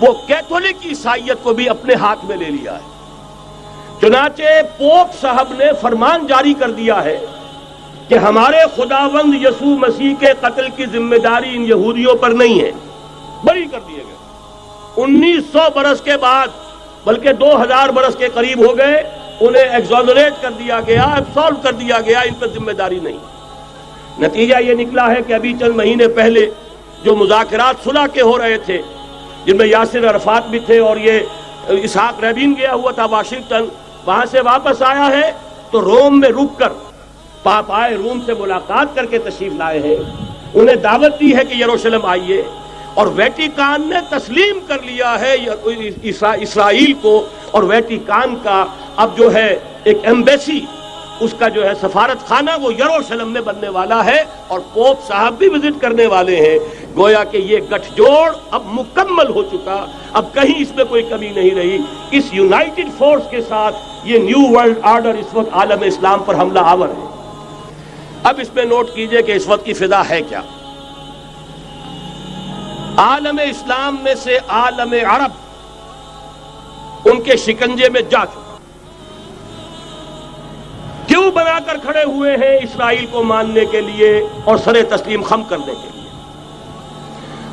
وہ کیتھولک عیسائیت کو بھی اپنے ہاتھ میں لے لیا ہے۔ چنانچہ پوپ صاحب نے فرمان جاری کر دیا ہے کہ ہمارے خداوند یسوع مسیح کے قتل کی ذمہ داری ان یہودیوں پر نہیں ہے، بری کر دیے گئے۔ 1900 برس کے بعد، بلکہ 2000 برس کے قریب ہو گئے، انہیں ایگزونریٹ کر دیا گیا، ایبسالو کر دیا گیا، ان پر ذمہ داری نہیں۔ نتیجہ یہ نکلا ہے کہ ابھی چند مہینے پہلے جو مذاکرات صلح کے ہو رہے تھے، جن میں یاسر عرفات بھی تھے اور یہ اسحاق رابین گیا ہوا تھا واشنگٹن، وہاں سے واپس آیا ہے تو روم میں رک کر پاپائے روم سے ملاقات کر کے تشریف لائے ہیں، انہیں دعوت دی ہے کہ یروشلم آئیے، اور ویٹیکان نے تسلیم کر لیا ہے اسرائیل کو، اور ویٹیکان کا اب جو ہے ایک ایمبیسی، اس کا جو ہے سفارت خانہ وہ یروشلم میں بننے والا ہے، اور پوپ صاحب بھی وزٹ کرنے والے ہیں۔ گویا کہ یہ گٹھ جوڑ اب مکمل ہو چکا، اب کہیں اس میں کوئی کمی نہیں رہی۔ اس یونائٹڈ فورس کے ساتھ یہ نیو ورلڈ آرڈر اس وقت عالم اسلام پر حملہ آور ہے۔ اب اس میں نوٹ کیجئے کہ اس وقت کی فضا ہے کیا۔ عالم اسلام میں سے عالم عرب ان کے شکنجے میں جا چکا، کیوں بنا کر کھڑے ہوئے ہیں اسرائیل کو ماننے کے لیے اور سر تسلیم خم کرنے کے لیے۔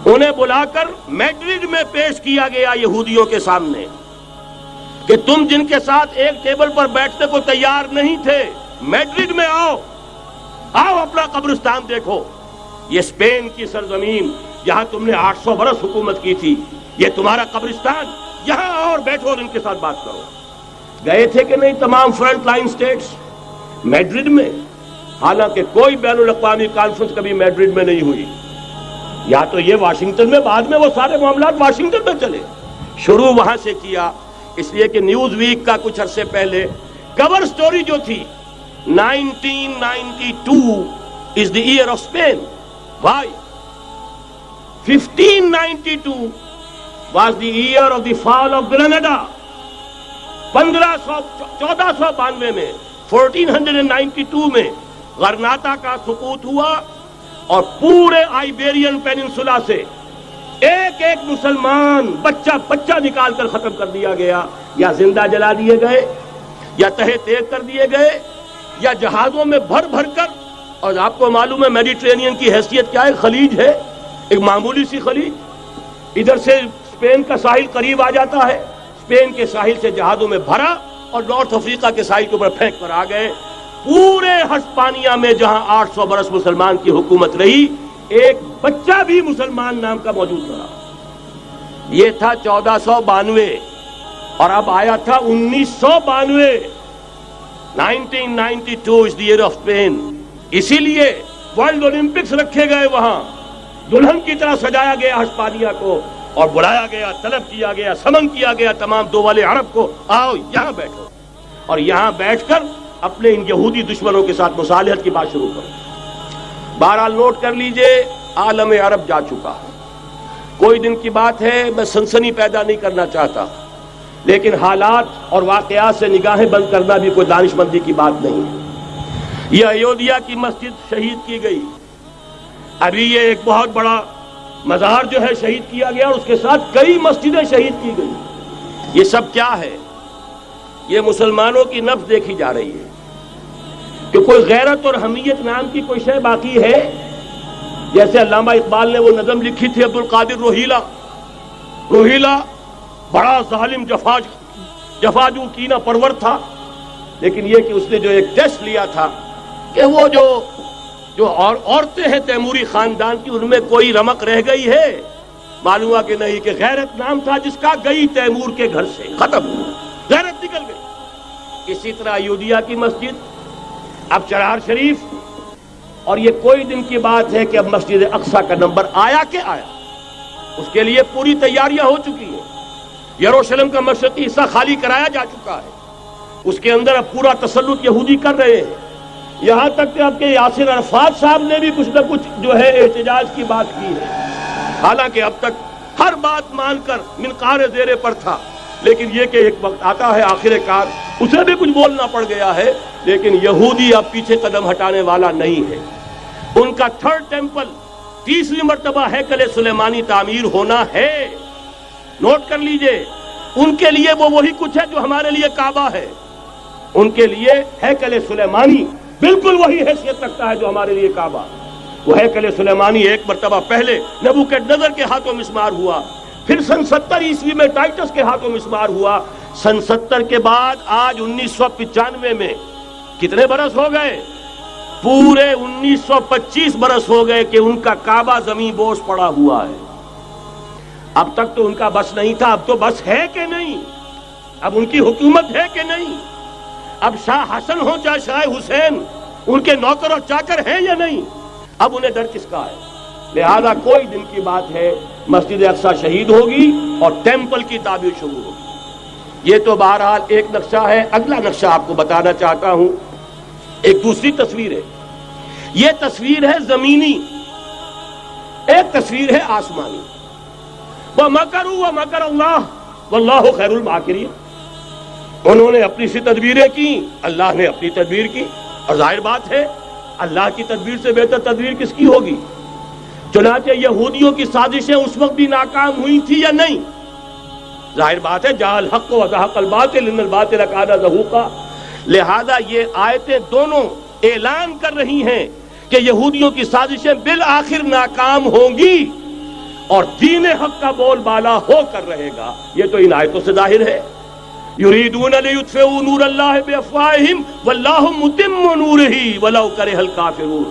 انہیں بلا کر میڈرڈ میں پیش کیا گیا یہودیوں کے سامنے کہ تم جن کے ساتھ ایک ٹیبل پر بیٹھنے کو تیار نہیں تھے، میڈرڈ میں آؤ، آؤ اپنا قبرستان دیکھو، یہ اسپین کی سرزمین جہاں تم نے 800 برس حکومت کی تھی، یہ تمہارا قبرستان، یہاں آؤ اور بیٹھو اور ان کے ساتھ بات کرو۔ گئے تھے کہ نہیں تمام فرنٹ لائن سٹیٹس میڈرڈ میں؟ حالانکہ کوئی بین الاقوامی کانفرنس کبھی میڈرڈ میں نہیں ہوئی، یا تو یہ واشنگٹن میں، بعد میں وہ سارے معاملات واشنگٹن میں چلے، شروع وہاں سے کیا۔ اس لیے کہ نیوز ویک کا کچھ عرصے پہلے کور سٹوری جو تھی 1992 is the year of Spain. Why? 1592 was the year of the fall of Granada. 1492 میں 1492 میں غرناطہ کا سقوط ہوا، اور پورے آئیبیرین پیننسولا سے ایک ایک مسلمان بچہ نکال کر ختم کر دیا گیا، یا زندہ جلا دیے گئے، یا تہہ تیغ کر دیے گئے، یا جہازوں میں بھر بھر کر۔ اور آپ کو معلوم ہے میڈیٹرینین کی حیثیت کیا ہے، خلیج ہے، ایک معمولی سی خلیج، ادھر سے اسپین کا ساحل قریب آ جاتا ہے، اسپین کے ساحل سے جہازوں میں بھرا اور نارتھ افریقہ کے ساحل کے اوپر پھینک کر آ گئے۔ پورے ہسپانیہ میں جہاں 800 برس مسلمان کی حکومت رہی، ایک بچہ بھی مسلمان نام کا موجود رہا۔ یہ تھا 1492، اور اب آیا تھا 1992۔ 1992 is the year of Spain۔ اسی لیے ورلڈ اولمپکس رکھے گئے، وہاں دلہن کی طرح سجایا گیا ہسپانیہ کو، اور بلایا گیا، طلب کیا گیا، سمن کیا گیا تمام دول عرب کو، آؤ یہاں بیٹھو، اور یہاں بیٹھ کر اپنے ان یہودی دشمنوں کے ساتھ مصالحت کی بات شروع کرو۔ بہرحال نوٹ کر لیجئے، عالم عرب جا چکا۔ کوئی دن کی بات ہے، میں سنسنی پیدا نہیں کرنا چاہتا، لیکن حالات اور واقعات سے نگاہیں بند کرنا بھی کوئی دانشمندی کی بات نہیں ہے۔ یہ ایودھیا کی مسجد شہید کی گئی، ابھی یہ ایک بہت بڑا مزار جو ہے شہید کیا گیا، اور اس کے ساتھ کئی مسجدیں شہید کی گئی۔ یہ سب کیا ہے؟ یہ مسلمانوں کی نفس دیکھی جا رہی ہے کہ کوئی غیرت اور حمیت نام کی کوئی شے باقی ہے؟ جیسے علامہ اقبال نے وہ نظم لکھی تھی، عبدالقادر روہیلا بڑا ظالم جفاجو کینہ پرور تھا، لیکن یہ کہ اس نے جو ایک ٹیسٹ لیا تھا کہ وہ جو عورتیں ہیں تیموری خاندان کی، ان میں کوئی رمق رہ گئی ہے؟ معلوم ہوا کہ نہیں، کہ غیرت نام تھا جس کا، گئی تیمور کے گھر سے، ختم، غیرت نکل گئی۔ اسی طرح ایودھیا کی مسجد، اب چرار شریف، اور یہ کوئی دن کی بات ہے کہ اب مسجد اقصیٰ کا نمبر آیا کہ آیا، اس کے لیے پوری تیاریاں ہو چکی ہیں۔ یروشلم کا مشرقی حصہ خالی کرایا جا چکا ہے، اس کے اندر اب پورا تسلط یہودی کر رہے ہیں، یہاں تک کہ اب کے یاسر عرفات صاحب نے بھی کچھ نہ کچھ جو ہے احتجاج کی بات کی ہے، حالانکہ اب تک ہر بات مان کر منقار زیرے پر تھا، لیکن یہ کہ ایک وقت آتا ہے آخر کار اسے بھی کچھ بولنا پڑ گیا ہے۔ لیکن یہودی اب پیچھے قدم ہٹانے والا نہیں ہے۔ ان کا تھرڈ ٹیمپل، تیسری مرتبہ ہیکل سلیمانی تعمیر ہونا ہے، نوٹ کر لیجئے، ان کے لیے وہ وہی کچھ ہے جو ہمارے لیے کعبہ ہے. ان کے لیے ہیکل سلیمانی بالکل وہی حیثیت رکھتا ہے جو ہمارے لیے کعبہ. وہ ہیکل سلیمانی ایک مرتبہ پہلے نبوکدنضر کے ہاتھوں مسمار ہوا، پھر سن 70 عیسوی میں ٹائٹس کے ہاتھوں مسمار ہوا. سن 70 کے بعد آج 1995 میں کتنے برس ہو گئے؟ پورے 1925 برس ہو گئے کہ ان کا کعبہ زمین بوس پڑا ہوا ہے. اب تک تو ان کا بس نہیں تھا، اب تو بس ہے کہ نہیں؟ اب ان کی حکومت ہے کہ نہیں؟ اب شاہ حسن ہو چاہے شاہ حسین، ان کے نوکر اور چاکر ہیں یا نہیں؟ اب انہیں ڈر کس کا ہے؟ لہذا کوئی دن کی بات ہے مسجد اقصی شہید ہوگی اور ٹیمپل کی تعمیر شروع ہوگی. یہ تو بہرحال ایک نقشہ ہے. اگلا نقشہ آپ کو بتانا چاہتا ہوں، ایک دوسری تصویر ہے. یہ تصویر ہے زمینی، ایک تصویر ہے آسمانی. وَمَكَرُوا وَمَكَرَ اللَّهُ وَاللَّهُ خَيْرُ الْمَاكِرِينَ. انہوں نے اپنی سی تدبیریں کی، اللہ نے اپنی تدبیر کی، اور ظاہر بات ہے اللہ کی تدبیر سے بہتر تدبیر کس کی ہوگی؟ چنانچہ یہودیوں کی سازشیں اس وقت بھی ناکام ہوئی تھی یا نہیں؟ ظاہر بات ہے جاء الحق وزهق الباطل ان الباطل کان زہوقا. لہذا یہ آیتیں دونوں اعلان کر رہی ہیں کہ یہودیوں کی سازشیں بالآخر ناکام ہوں گی اور دین حق کا بول بالا ہو کر رہے گا. یہ تو ان آیتوں سے ظاہر ہے. یریدون لیطفئوا نور اللہ بافواہہم واللہ متم نورہ ولو کرہ الکافرون.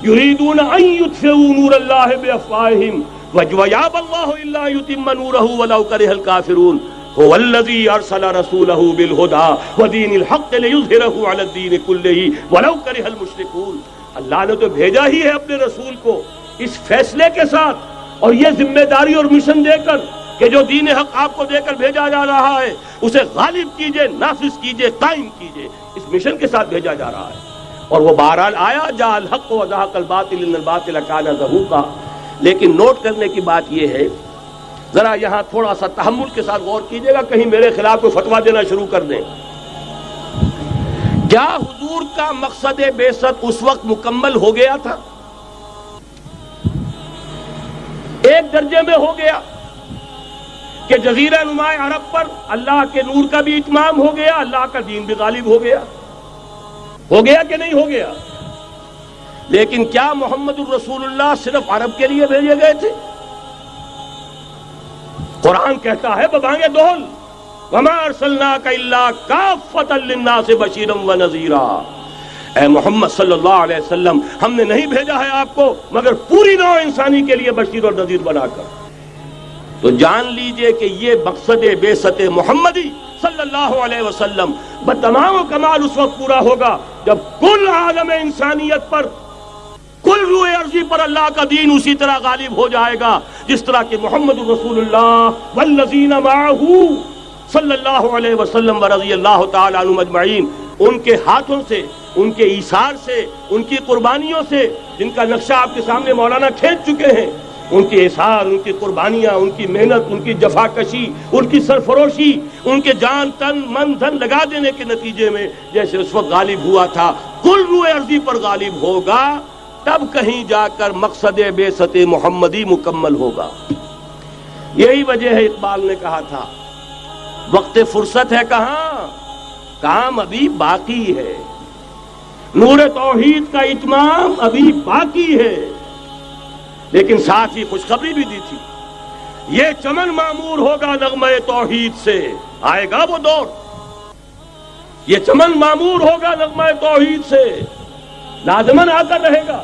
یریدون ان یطفئوا نور اللہ بافواہہم وَيَأْبَى اللَّهُ إِلَّا يُتِمَّ نُورَهُ وَلَوْ كَرِهَ الْكَافِرُونَ هُوَ الَّذِي أَرْسَلَ رَسُولَهُ بِالْهُدَى وَدِينِ الْحَقِّ لِيُظْهِرَهُ عَلَى الدِّينِ كُلِّهِ وَلَوْ كَرِهَ الْمُشْرِكُونَ. اللہ نے تو بھیجا ہی ہے اپنے رسول کو اس فیصلے کے ساتھ اور یہ ذمہ داری اور مشن دے کر کہ جو دین حق آپ کو دے کر بھیجا جا رہا ہے اسے غالب کیجئے، نافذ کیجئے، قائم کیجئے. اس مشن کے ساتھ بھیجا جا رہا ہے اور وہ بہرحال آیا جاء الحق وزهق الباطل ان الباطل کان زہوقا. لیکن نوٹ کرنے کی بات یہ ہے، ذرا یہاں تھوڑا سا تحمل کے ساتھ غور کیجئے گا، کہیں میرے خلاف کوئی فتویٰ دینا شروع کر دیں. کیا حضور کا مقصد بعثت اس وقت مکمل ہو گیا تھا؟ ایک درجے میں ہو گیا کہ جزیرہ نما عرب پر اللہ کے نور کا بھی اتمام ہو گیا، اللہ کا دین بھی غالب ہو گیا. ہو گیا کہ نہیں ہو گیا؟ لیکن کیا محمد الرسول اللہ صرف عرب کے لیے بھیجے گئے تھے؟ قرآن کہتا ہے ببانگ دول وَمَا أَرْسَلْنَاكَ إِلَّا كَافَّةً لِلنَّاسِ بَشِيرًا وَنَذِيرًا. اے محمد صلی اللہ علیہ وسلم، ہم نے نہیں بھیجا ہے آپ کو مگر پوری نوع انسانی کے لیے بشیر اور نذیر بنا کر. تو جان لیجئے کہ یہ مقصد بعثت محمدی صلی اللہ علیہ وسلم بتمام و کمال اس وقت پورا ہوگا جب کل عالم انسانیت پر، کل روئے ارضی پر اللہ کا دین اسی طرح غالب ہو جائے گا جس طرح کہ محمد رسول اللہ والذین معہ صلی اللہ علیہ وسلم ورضی اللہ تعالی عنہم اجمعین، ان کے ہاتھوں سے، ان کے ایثار سے، ان کی قربانیوں سے، جن کا نقشہ آپ کے سامنے مولانا کھینچ چکے ہیں، ان کے اثار، ان کی قربانیاں، ان کی محنت، ان کی جفاکشی، ان کی سرفروشی، ان کے جان تن من دھن لگا دینے کے نتیجے میں جیسے اس وقت غالب ہوا تھا کل روئے ارضی پر غالب ہوگا، تب کہیں جا کر مقصد بعثت محمدی مکمل ہوگا. یہی وجہ ہے اقبال نے کہا تھا وقت فرصت ہے کہاں، کام ابھی باقی ہے، نور توحید کا اتمام ابھی باقی ہے. لیکن ساتھ ہی خوشخبری بھی دی تھی، یہ چمن معمور ہوگا نغمہ توحید سے. آئے گا وہ دور، یہ چمن معمور ہوگا نغمہ توحید سے، لازماً آتا رہے گا.